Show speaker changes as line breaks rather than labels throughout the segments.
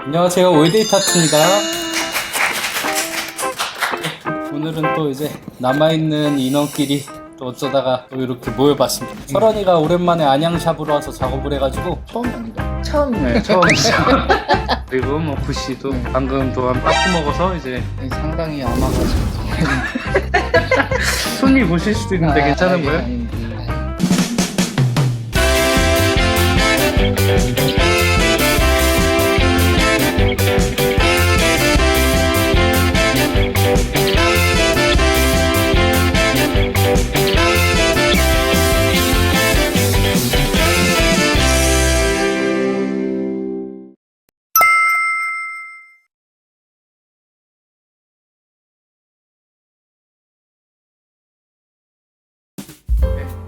안녕하세요, 월데이타트입니다. 오늘은 또 이제 남아있는 인원끼리 또 어쩌다가 또 이렇게 모여봤습니다. 설원이가 오랜만에 안양샵으로 와서 작업을 해가지고
처음이 아니라
처음.
네, 처음이죠. 그리고 뭐 부씨도 방금 또한 빠꾸 먹어서 이제
상당히 아마가지고
손이 보실 수도 있는데 괜찮은 거예요?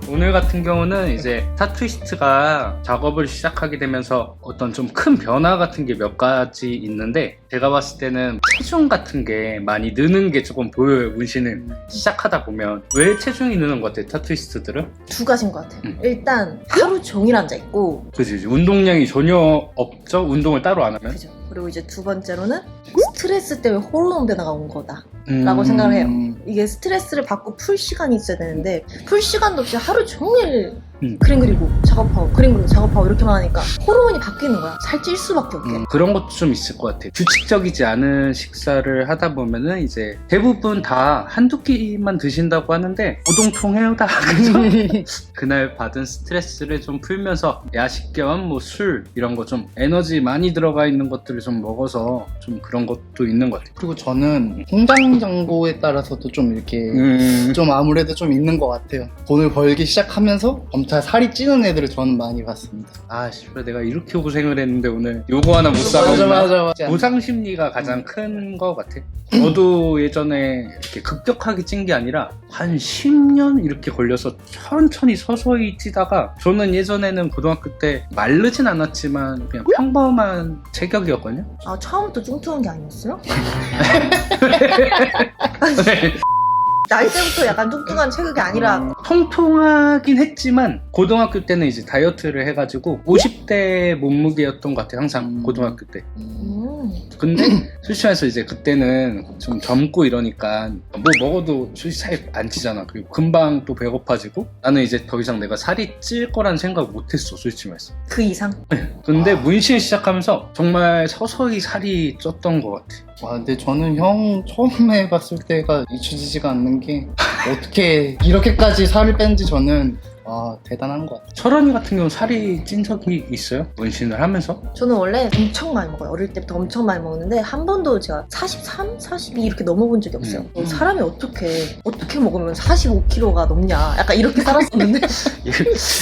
오늘 같은 경우는 이제 타투이스트가 작업을 시작하게 되면서 어떤 좀 큰 변화 같은 게 몇 가지 있는데, 제가 봤을 때는 체중 같은 게 많이 느는 게 조금 보여요. 문신을 시작하다 보면. 왜 체중이 느는 것 같아요, 타투이스트들은?
두 가지인 것 같아요. 일단 하루 종일 앉아 있고,
그지, 운동량이 전혀 없죠? 운동을 따로 안 하면?
그죠. 그리고 이제 두 번째로는 스트레스 때문에 호르몬 변화가 온 거다라고 생각을 해요. 이게 스트레스를 받고 풀 시간이 있어야 되는데 풀 시간도 없이 하루 종일 그림 그리고 작업하고 그림 그리고 작업하고 이렇게만 하니까 호르몬이 바뀌는 거야. 살찔 수밖에 없게.
그런 것도 좀 있을 것 같아요. 규칙적이지 않은 식사를 하다 보면은 이제 대부분 다 한두 끼만 드신다고 하는데 오동통해요다. 그날 받은 스트레스를 좀 풀면서 야식 겸 뭐 술 이런 거 좀 에너지 많이 들어가 있는 것들을 좀 먹어서 좀 그런 것도 있는 것 같아요.
그리고 저는 공장장고에 따라서도 좀 이렇게 좀 아무래도 좀 있는 것 같아요. 돈을 벌기 시작하면서 점차 살이 찌는 애들을 저는 많이 봤습니다.
아 씨발, 내가 이렇게 고생을 했는데 오늘 요거 하나 못 사고.
맞아.
보상 심리가 가장 큰 것 같아. 저도 예전에 이렇게 급격하게 찐 게 아니라 한 10년 이렇게 걸려서 천천히 서서히 찌다가, 저는 예전에는 고등학교 때 마르진 않았지만 그냥 평범한 체격이었거든요.
아, 처음부터 뚱뚱한 게 아니었어요? 나이 때부터 약간 뚱뚱한 체격이 아니라
통통하긴 했지만 고등학교 때는 이제 다이어트를 해가지고 50대 몸무게였던 것 같아요, 항상 고등학교 때. 근데 솔직히 말해서 이제 그때는 좀 젊고 이러니까 뭐 먹어도 솔직히 살이 안 찌잖아. 그리고 금방 또 배고파지고, 나는 이제 더 이상 내가 살이 찔 거란 생각 못 했어, 솔직히 말해서.
그 이상?
근데 문신 시작하면서 정말 서서히 살이 쪘던 것 같아.
와, 근데 저는 형 처음에 봤을 때가 잊혀지지가 않는 게 어떻게 이렇게까지 살을 뺀지 저는 대단한 것 같아요.
철원이 같은 경우는 살이 찐 적이 있어요? 문신을 하면서?
저는 원래 엄청 많이 먹어요. 어릴 때부터 엄청 많이 먹는데 한 번도 제가 43, 42 이렇게 넘어본 적이 없어요. 사람이 어떻게 먹으면 45kg가 넘냐, 약간 이렇게 살았었는데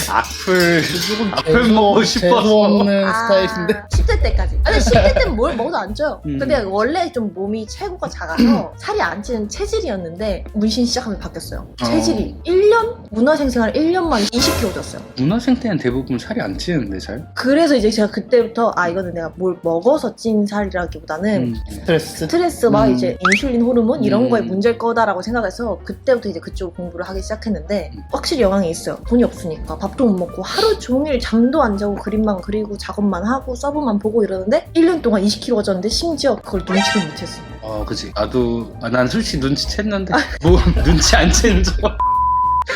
악플 먹고 싶어서.
재수 없는 스타일인데
10대 때까지. 아니 10대 때는 뭘 먹어도 안 쪄요. 근데 원래 좀 몸이 체구가 작아서 살이 안 찌는 체질이었는데 문신 시작하면서 바뀌었어요. 체질이 1년? 문화생 생활 1년만 20kg 쪘어요.
문화생 때는 대부분 살이 안 찌는데 잘?
그래서 이제 제가 그때부터 이거는 내가 뭘 먹어서 찐 살이라기보다는 스트레스와 이제 인슐린 호르몬 이런 거에 문제일 거다라고 생각해서 그때부터 이제 그쪽 공부를 하기 시작했는데, 확실히 영향이 있어요. 돈이 없으니까 밥도 못 먹고 하루 종일 잠도 안 자고 그림만 그리고 작업만 하고 서브만 보고 이러는데 1년 동안 20kg가 쪘는데 심지어 그걸 눈치를 못했어.
그치. 나도, 난 솔직히 눈치챘는데, 뭐, 눈치 안 채는 척.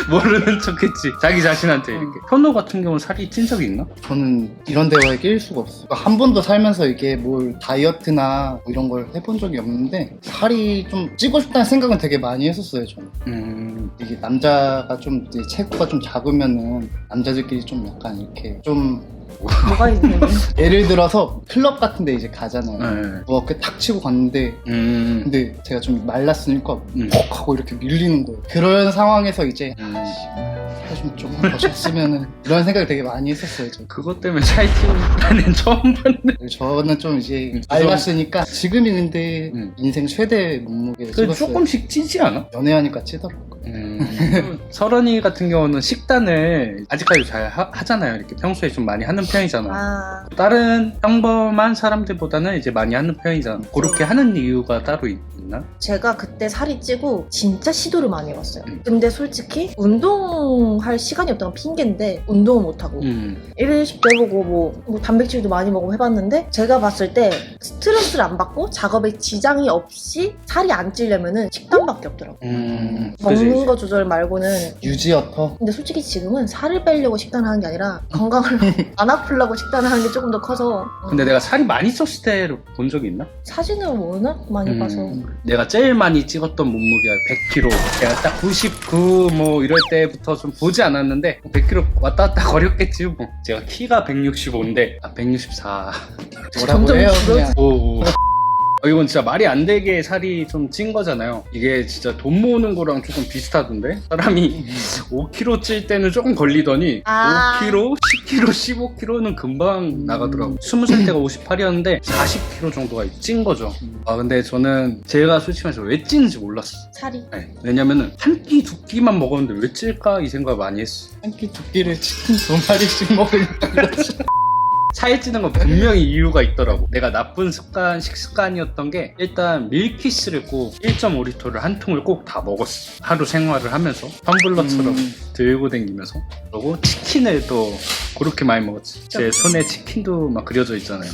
모르는 척했지. 자기 자신한테 이렇게. 현우 같은 경우는 살이 찐 적이 있나?
저는 이런 대화에 낄 수가 없어요. 한 번도 살면서 이게 뭘 다이어트나 뭐 이런 걸 해본 적이 없는데 살이 좀 찌고 싶다는 생각은 되게 많이 했었어요, 저는. 이게 남자가 좀 이제 체구가 좀 작으면은 남자들끼리 좀 약간 이렇게 좀
뭐가 있는데?
예를 들어서 클럽 같은 데 이제 가잖아요.
네.
이렇게 탁 치고 갔는데 근데 제가 좀 말랐으니까 퍽 하고 이렇게 밀리는 거예요. 그런 상황에서 이제 살 좀 조금 더 쪘으면은 이런 생각을 되게 많이 했었어요. 저는.
그것 때문에 살이 찌는 나는 처음 봤네.
저는 좀 이제 말랐으니까 지금 있는데 인생 최대 몸무게
그
찍었어요.
조금씩 찌지 않아?
연애하니까 찌더라고요.
설원이 같은 경우는 식단을 아직까지 잘 하잖아요. 이렇게 평소에 좀 많이 하는 편이잖아. 다른 평범한 사람들보다는 이제 많이 하는 편이잖아. 그렇게 하는 이유가 따로 있나? 있나?
제가 그때 살이 찌고 진짜 시도를 많이 해봤어요. 근데 솔직히 운동할 시간이 없다는 건 핑계인데 운동을 못하고 일일식 빼보고 뭐 단백질도 많이 먹고 해봤는데 제가 봤을 때 스트레스를 안 받고 작업에 지장이 없이 살이 안 찌려면은 식단밖에 없더라고요. 먹는 거 조절 말고는.
유지어터.
근데 솔직히 지금은 살을 빼려고 식단하는 게 아니라 건강을 안 아프려고 식단하는 게 조금 더 커서.
근데 내가 살이 많이 쪘을 때를 본 적이 있나?
사진을 워낙 많이 봐서.
내가 제일 많이 찍었던 몸무게가 100kg. 제가 딱 99 뭐 이럴 때부터 좀 보지 않았는데 100kg 왔다 갔다 거렸겠지 뭐. 제가 키가 165인데 164.
뭐라고 해요 그냥.
오. 이건 진짜 말이 안 되게 살이 좀 찐 거잖아요. 이게 진짜 돈 모으는 거랑 조금 비슷하던데? 사람이 5kg 찔 때는 조금 걸리더니 5kg, 10kg, 15kg는 금방 나가더라고. 20살 때가 58이었는데 40kg 정도가 찐 거죠. 근데 저는 제가 솔직히 말해서 왜 찌는지 몰랐어.
살이?
네. 왜냐면은 한 끼, 두 끼만 먹었는데 왜 찔까 이 생각을 많이 했어.
한 끼 두 끼를 치킨 2마리씩 먹으니까 그렇지.
살이 찌는 건 분명히 이유가 있더라고. 내가 나쁜 식습관이었던 게 일단 밀키스를 꼭 1.5리터를 한 통을 꼭 다 먹었어. 하루 생활을 하면서 텀블러처럼 들고 다니면서. 그리고 치킨을 또 그렇게 많이 먹었지. 제 손에 치킨도 막 그려져 있잖아요.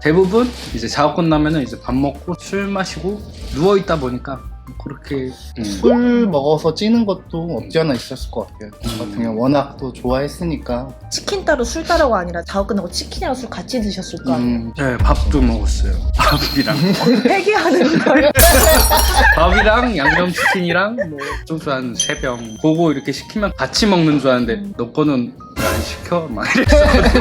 대부분 이제 작업 끝나면은 이제 밥 먹고 술 마시고 누워 있다 보니까 그렇게
술 먹어서 찌는 것도 없지 않아 있었을 것 같아요. 저 같은 경우 워낙 또 좋아했으니까.
치킨 따로 술 따로가 아니라 작업 끝나고 치킨이랑 술 같이 드셨을 거 아니에요?
네, 밥도 먹었어요. 밥이랑
회개하는 걸.
밥이랑 양념치킨이랑 뭐 소주 한 3병 보고 이렇게 시키면 같이 먹는 줄 알았는데 너 거는 왜 안 시켜? 막 이랬었거든.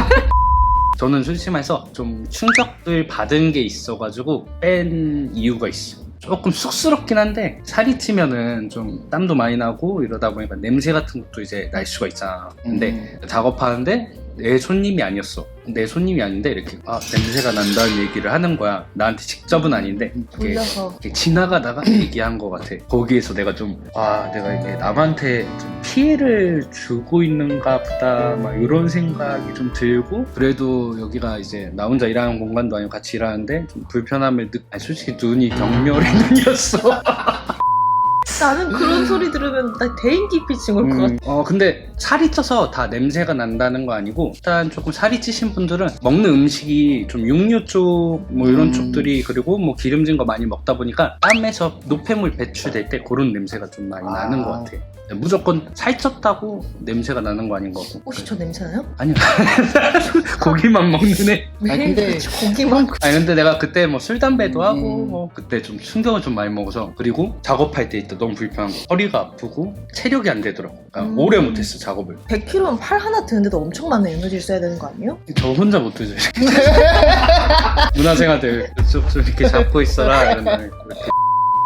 저는 솔직히 말해서 좀 충격을 받은 게 있어가지고 뺀 이유가 있어. 조금 쑥스럽긴 한데 살이 찌면은 좀 땀도 많이 나고 이러다 보니까 냄새 같은 것도 이제 날 수가 있잖아. 근데 작업하는데 내 손님이 아니었어. 내 손님이 아닌데 이렇게 냄새가 난다는 얘기를 하는 거야. 나한테 직접은 아닌데 이렇게,
돌려서.
이렇게 지나가다가 얘기한 것 같아. 거기에서 내가 좀 내가 이게 남한테 좀 피해를 주고 있는가 보다 막 이런 생각이 좀 들고, 그래도 여기가 이제 나 혼자 일하는 공간도 아니고 같이 일하는데 좀 불편함을 솔직히 눈이 경멸의 눈이었어.
나는 그런 소리 들으면 나 대인기피증 올 것 같아.
근데 살이 쪄서 다 냄새가 난다는 거 아니고, 일단 조금 살이 찌신 분들은 먹는 음식이 좀 육류 쪽 뭐 이런 쪽들이, 그리고 뭐 기름진 거 많이 먹다 보니까 땀에서 노폐물 배출될 때 그런 냄새가 좀 많이 나는 것 같아. 무조건 살쪘다고 냄새가 나는 거 아닌 거고.
혹시 저 냄새나요?
아니요. 고기만 먹는 애.
근데
고기만.
근데 내가 그때 뭐 술 담배도 하고 뭐 그때 좀 충격을 좀 많이 먹어서, 그리고 작업할 때 있다 너무 불편한 거, 허리가 아프고 체력이 안 되더라고. 그러니까 오래 못했어 작업을.
100kg면 팔 하나 드는데도 엄청 많은 에너지를 써야 되는 거 아니에요?
저 혼자 못 들죠. 문화생활들 좀 이렇게 잡고 있어라 이러면 이렇게.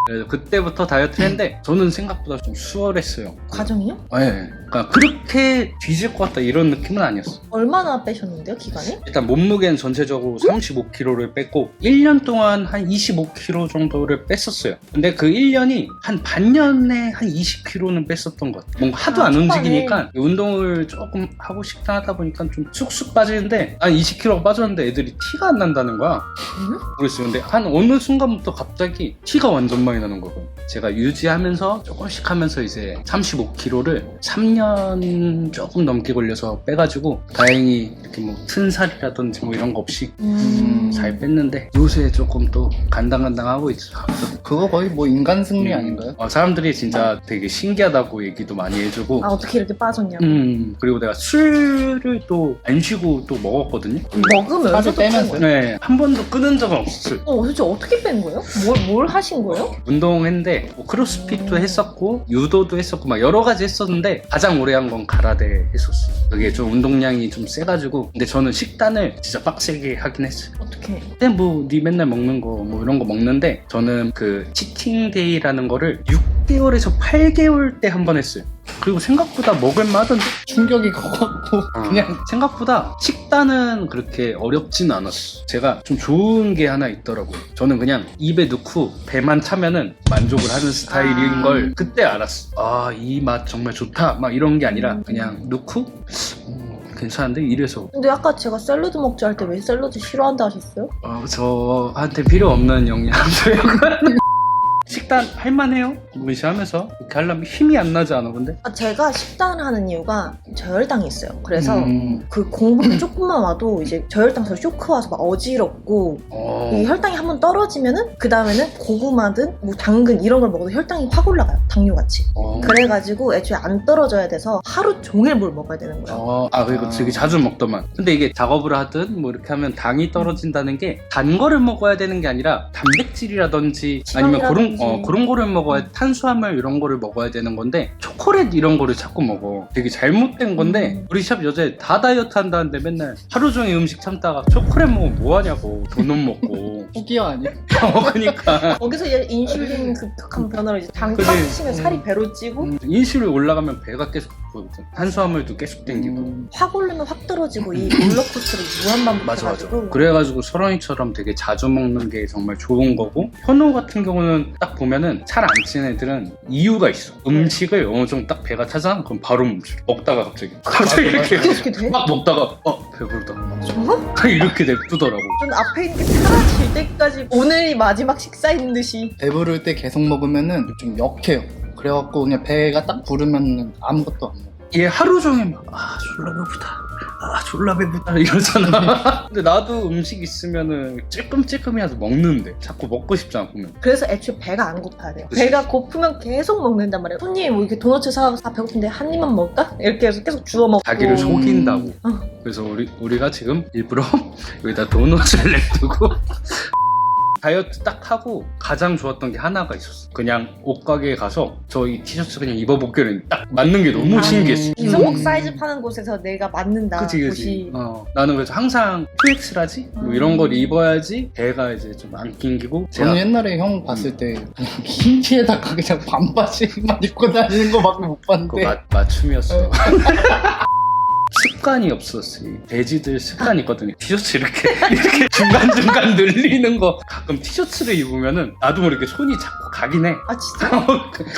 그래서 그때부터 다이어트를 했는데 저는 생각보다 좀 수월했어요.
과정이요?
네. 그러니까 그렇게 뒤질 것 같다 이런 느낌은 아니었어.
얼마나 빼셨는데요, 기간이?
일단 몸무게는 전체적으로 35kg를 뺐고 1년 동안 한 25kg 정도를 뺐었어요. 근데 그 1년이 한 반년에 한 20kg는 뺐었던 것 같아요. 뭔가 하도 안 움직이니까 운동을 조금 하고 식단 하다 보니까 좀 쑥쑥 빠지는데, 한 20kg가 빠졌는데 애들이 티가 안 난다는 거야. 모르겠어요. 근데 한 어느 순간부터 갑자기 티가 완전 많이 나는 거고, 제가 유지하면서 조금씩 하면서 이제 35kg를 3년 조금 넘게 걸려서 빼가지고 다행히 이렇게 뭐 튼 살이라든지 뭐 이런 거 없이 잘 뺐는데, 요새 조금 또 간당간당하고 있죠.
그거 거의 뭐 인간 승리 아닌가요?
사람들이 진짜 되게 신기하다고 얘기도 많이 해주고,
어떻게 이렇게 빠졌냐고.
그리고 내가 술을 또 안 쉬고 또 먹었거든요.
먹으면서도
빼면서요?
네, 한 번도 끊은 적은 없었어요.
도대체 어떻게 뺀 거예요? 뭘 하신 거예요?
운동했는데 뭐 크로스핏도 했었고 유도도 했었고 막 여러 가지 했었는데, 가장 오래 한 건 가라데 했었어요. 그게 좀 운동량이 좀 세가지고. 근데 저는 식단을 진짜 빡세게 하긴 했어요.
어떻게?
근데 뭐 니 맨날 먹는 거 뭐 이런 거 먹는데, 저는 그 치팅데이라는 거를 6개월에서 8개월 때 한 번 했어요. 그리고 생각보다 먹을만하던데?
충격이 커갖고 그냥
생각보다 식단은 그렇게 어렵진 않았어. 제가 좀 좋은 게 하나 있더라고요. 저는 그냥 입에 넣고 배만 차면은 만족을 하는 스타일인 걸 그때 알았어. 이 맛 정말 좋다 막 이런 게 아니라 그냥 넣고 괜찮은데 이래서.
근데 아까 제가 샐러드 먹지 할 때 왜 샐러드 싫어한다 하셨어요?
저한테 필요 없는 영양소요. 식단 할만해요? 무시하면서 이렇게 하려면 힘이 안 나지 않아 근데?
제가 식단을 하는 이유가 저혈당이 있어요. 그래서 그 공복이 조금만 와도 이제 저혈당에서 쇼크 와서 막 어지럽고 이 혈당이 한번 떨어지면은 그 다음에는 고구마든 뭐 당근 이런 걸 먹어도 혈당이 확 올라가요. 당뇨같이. 그래가지고 애초에 안 떨어져야 돼서 하루 종일 뭘 먹어야 되는 거예요.
그리고 되게 자주 먹더만. 근데 이게 작업을 하든 뭐 이렇게 하면 당이 떨어진다는 게 단 거를 먹어야 되는 게 아니라 단백질이라든지 아니면 그런 거를 먹어야 탄수화물 이런 거를 먹어야 되는 건데 초콜릿 이런 거를 자꾸 먹어. 되게 잘못된 건데 우리 샵 여자애 다 다이어트 한다는데 맨날 하루 종일 음식 참다가 초콜릿 먹으면 뭐 하냐고. 돈은 먹고.
후기야 아니야?
그러니까
거기서 이제 인슐린 급격한 변화로 이제 당
그래.
빠지시면 살이 배로 찌고
인슐린 올라가면 배가 계속 고프거든. 탄수화물도 계속 땡기고.
확 오르면 확 떨어지고 이 롤러코스터를 무한
맞아.
반복해가지고
그래가지고 설원이처럼 되게 자주 먹는 게 정말 좋은 거고, 현우 같은 경우는 딱 보면은 잘 안 찌는 애들은 이유가 있어. 음식을 어느 정도 딱 배가 차잖아? 그럼 바로 멈춰. 먹다가 갑자기 이렇게
그렇게 돼?
막 먹다가 배부르다.
정말?
이렇게 냅두더라고.
전 앞에 있는 게 사라질 때까지 오늘이 마지막 식사인 듯이.
배부를 때 계속 먹으면은 좀 역해요. 그래갖고 그냥 배가 딱 부르면 아무것도 안 먹어.
얘 하루 종일 막 졸라 배부르다. 졸라 배부르다 이러잖아. 근데 나도 음식 있으면은 찔끔찔끔이라도 먹는데 자꾸 먹고 싶잖아 보면.
그래서 애초에 배가 안 고파야 돼요.
그치.
배가 고프면 계속 먹는단 말이에요. 손님 뭐 이렇게 도넛 사와서 배고픈데 한 입만 먹을까? 이렇게 해서 계속 주워 먹고.
자기를 속인다고.
어.
그래서 우리가 지금 일부러 여기다 도넛을 냅두고 다이어트 딱 하고 가장 좋았던 게 하나가 있었어. 그냥 옷가게에 가서 저 이 티셔츠 그냥 입어볼게는 딱 맞는 게 너무 신기했어.
이성복 사이즈 파는 곳에서 내가 맞는다.
그치.
옷이.
나는 그래서 항상 2X라지? 뭐 이런 걸 입어야지 배가 이제 좀 안 낑기고.
저는 옛날에 형 봤을 때 그냥 흰 티에다가 그냥 반바지만 입고 다니는 거밖에 못 봤는데
그거 맞춤이었어. 습관이 없었어. 이 돼지들 습관이 있거든요. 티셔츠 이렇게 중간중간 늘리는 거. 가끔 티셔츠를 입으면은 나도 모르게 손이 자꾸 가긴 해.
아 진짜?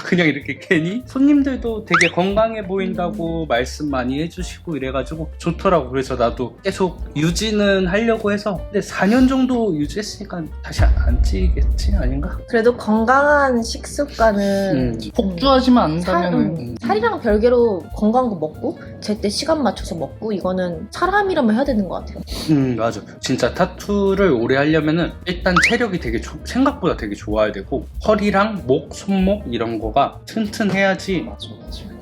그냥 이렇게 괜히 손님들도 되게 건강해 보인다고 말씀 많이 해주시고 이래가지고 좋더라고. 그래서 나도 계속 유지는 하려고 해서, 근데 4년 정도 유지했으니까 다시 안 찌겠지 아닌가?
그래도 건강한 식습관은
폭주하지만 않는다면은
살이랑 별개로 건강한 거 먹고 제때 시간 맞춰서 먹고 이거는 사람이라면 해야 되는 것 같아요.
맞아. 진짜 타투를 오래 하려면은 일단 체력이 되게 생각보다 되게 좋아야 되고, 허리랑 목, 손목 이런 거가 튼튼해야지.
맞아.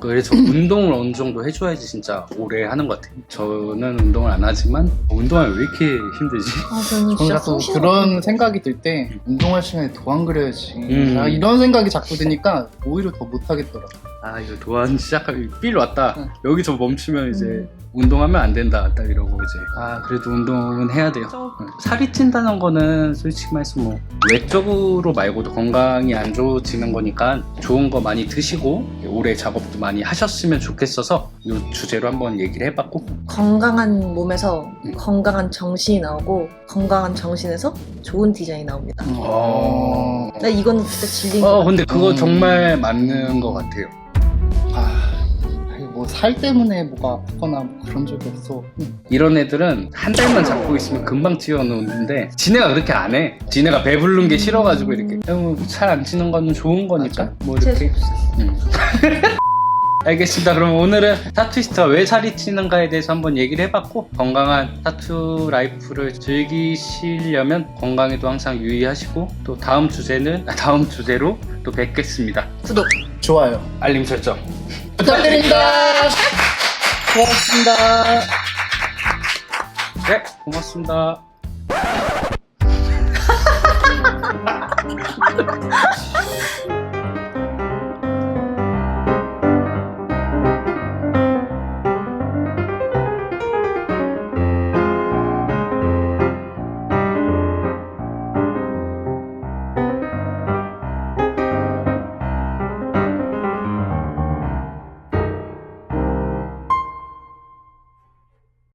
그래서 운동을 어느 정도 해줘야지 진짜 오래 하는 것 같아요. 저는 운동을 안 하지만 운동하면 왜 이렇게 힘들지?
저는
저는
진짜
자꾸
숨쉬는
그런 생각이 들 때 운동할 시간에 도안 그려야지 이런 생각이 자꾸 드니까 오히려 더 못하겠더라고.
이거 도안 시작하면 삘 왔다. 여기서 멈추면 이제 운동하면 안 된다 딱 이러고 이제 그래도 운동은 해야 돼요. 살이 찐다는 거는 솔직히 말해서 뭐 외적으로 말고도 건강이 안 좋아지는 거니까 좋은 거 많이 드시고 올해 작업도 많이 하셨으면 좋겠어서 이 주제로 한번 얘기를 해봤고,
건강한 몸에서 건강한 정신이 나오고 건강한 정신에서 좋은 디자인이 나옵니다. 나 이건 진짜 질린 거 같아.
근데 그거 정말 맞는 것 같아요.
뭐 살 때문에 뭐가 아프거나 뭐 그런 적이 없어.
이런 애들은 한 달만 잡고 있으면 금방 찌워놓는데 지네가 그렇게 안 해. 지네가 배부른 게 싫어가지고 이렇게 살 안 찌는 거는 좋은 거니까
맞아.
뭐 이렇게. 알겠습니다. 그럼 오늘은 타투이스트가 왜 살이 찌는가에 대해서 한번 얘기를 해봤고, 건강한 타투 라이프를 즐기시려면 건강에도 항상 유의하시고, 또 다음 주제로 또 뵙겠습니다.
구독!
좋아요.
알림 설정
부탁드립니다. 고맙습니다.
네, 고맙습니다.